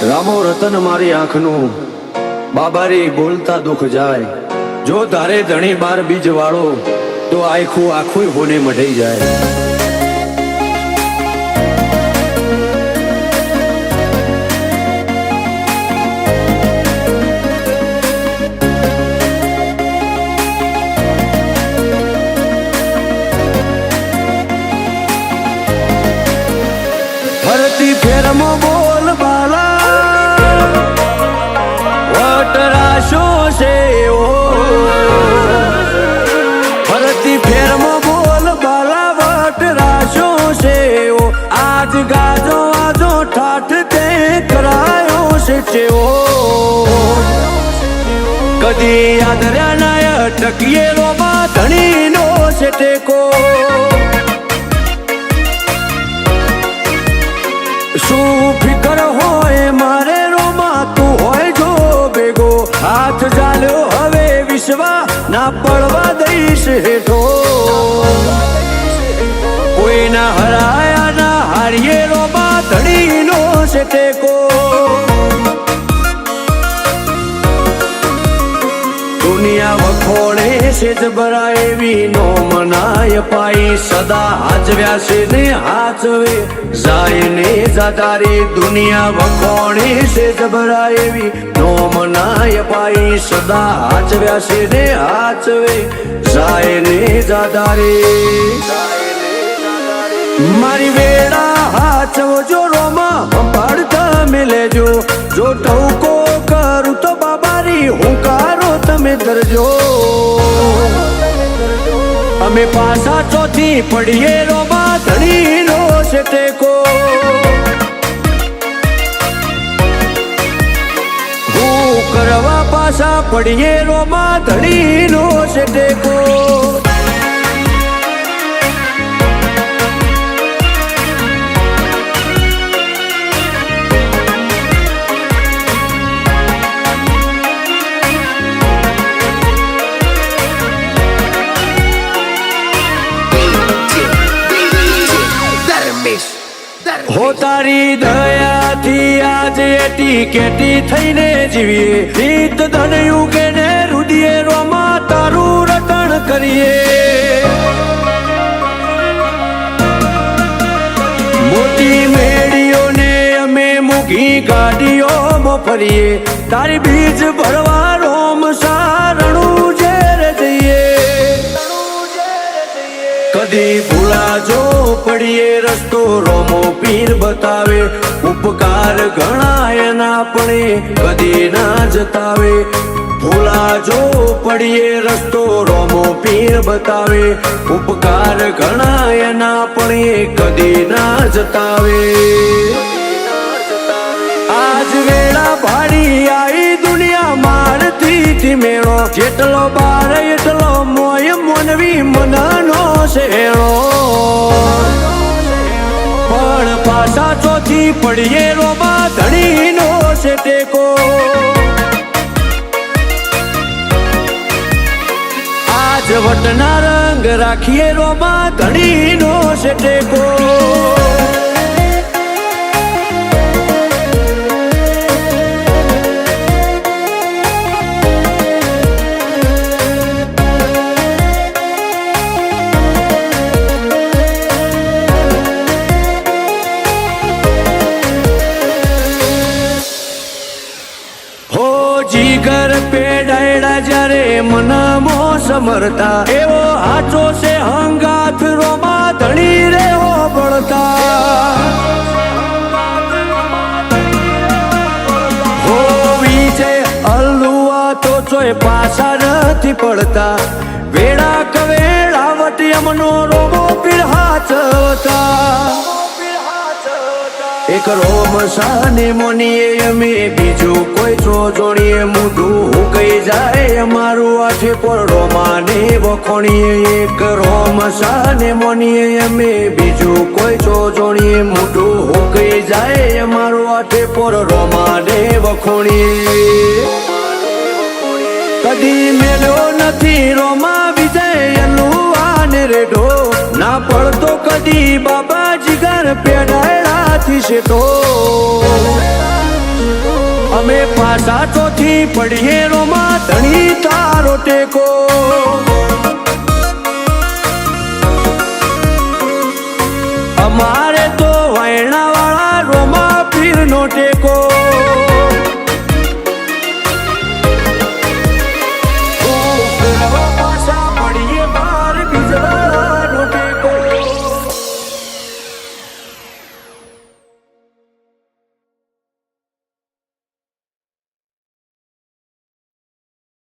રામો રતન મારી આંખનું બાબારી બોલતા દુખ જાય જો તારે ધણી બાર બીજ વાળો તો આખું આખું હોને મઢઈ જાય ફરતી ફેરમો બોલ બાલા વટરાશો છે ફરતી ફેરમો બોલ બાલા વટરાશો છે આજ ગાજો આજો ઠાઠ તે કરાયો છે ચેવો કદી આદર્યા નાય ટકીએ રોમાં ધણીનો છે ટેકો શું ફિકર હોય મારે રોમાં તું હોય જો ભેગો હાથ ચાલ્યો હવે વિશ્વા ના પડવા દઈશ હેઠો કોઈના હરાયા ના હારીએ રોમાં ધણીનો છે ટેકો દુનિયા વખોડે છે જબરા એવી નો મનાય પાઈ સદા હાચવ્યા છે ને હાચવે જાય ને જાતારી દુનિયા વખોડે છે જબરા એવી નો મનાય પાઈ સદા હાચવ્યા છે ને હાચવે જાય ને જાતારી મારી વેળા હાચવો જો રોમાં પાડતા મેલેજો જો ટવકો કરું તો બાબારી હુંકારો તમે ધરજો અમે પાછા ચોથી પડીએ રોમાં ધણીનો છે ટેકો હું કરવા પાછા પડીએ રોમાં ધણીનો છે ટેકો હો તારી દયાથી આજે એટી કેટી થઈને જીવીએ રીત ધનયું કે ને રુદિએ રોમાં તારું રટણ કરીએ મોટી મેડીઓને અમે મૂકી ગાડીઓમાં ફરીએ તારી બીજ ભરવા રોમ સારણું ઝેર જઈએ કદી ભૂલાજો પડીએ રસ્તો રોમો પીર બતાવે ઉપકાર ઘણા એના પણ કદી ના જતાવે ભૂલાજો પડીએ રસ્તો રોમો પીર બતાવે ઉપકાર ઘણા એના પણ કદી ના જતાવે આજ વેળા ભાડી આઈ દુનિયા મારથી મેળો જેટલો બાર એટલો મોય મોનવી મનનો શેળો પણ પાછા ચોથી પડીએ રોમાં ધણીનો છે ટેકો આજ વટના રંગ રાખીએ રોમાં ધણીનો છે ટેકો જીગર પેડાયડા જ્યારે મનમો સમરતા એવો હાચો છે હંગાથ રોમાં ધણી રે હો બળતા હો વિજય અલ્લુઆ તો ચોય પાછા નથી પડતા વેળા કવેળા વટી અમનો રોમો પીર હાચવતા એક રોમ સાને મોનીએ અમે બીજું કોઈ છો જોડીએ મૂઢું હુકાઈ જાય અમારું આઠે પર રોમાને વખોણીએ એક રોમ સાને મોનીએ અમે બીજું કોઈ છો જોડીએ મૂઢું હુકાઈ જાય અમારું આઠે પર રોમાને વખોણીએ કદી મેળ્યો નથી રોમા વિજય અલ્લુઆને રેઢો ના પડતો કદી બાબા જીગર પેડાયડાથી શેઠો પાછા ચોથી પડીએ રોમાં ધણી તારો ટેકો અમારે તો વાયણા વાળા રોમા પીર નો ટેકો